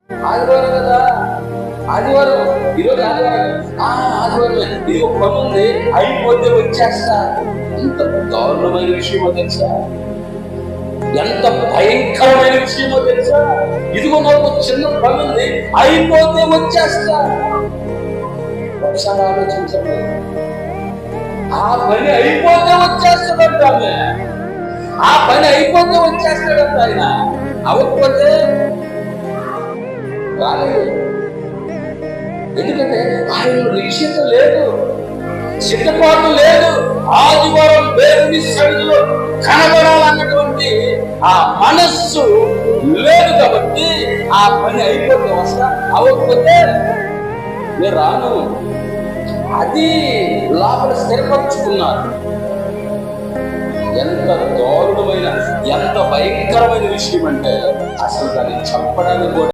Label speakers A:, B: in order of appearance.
A: ఆదివారం కదా, ఆదివారం, ఈరోజు ఆదివారం, ఆదివారం ఇది ఒక పని ఉంది, అయిపోతే వచ్చేస్తా. ఎంత దారుణమైన విషయమో తెలుసా, ఎంత భయంకరమైన విషయమో తెలుసా. ఇదిగో నాకు చిన్న పని ఉంది, అయిపోతే వచ్చేస్తా. ఒకసారి ఆలోచించండి, ఆ పని అయిపోతే వచ్చేస్తాడంట ఆమె, ఆ పని అయిపోతే వచ్చేస్తాడంట ఆయన. అవ్వకపోతే రాలేదు. ఎందుకంటే ఆయన నిశ్చిత లేదు, సిద్ధపాటు లేదు. ఆదివారం దేవుని సన్నిధిలో కనబడాలన్నటువంటి ఆ మనస్సు లేదు కాబట్టి ఆ పని అయిపోతే వస్తా, అవ్వకపోతే నేను రాను. అది లోపల స్థిరపరుచుకున్నారు. ఎంత దారుణమైన, ఎంత భయంకరమైన విషయం అంటే అసలు దాన్ని చెప్పడానికి కూడా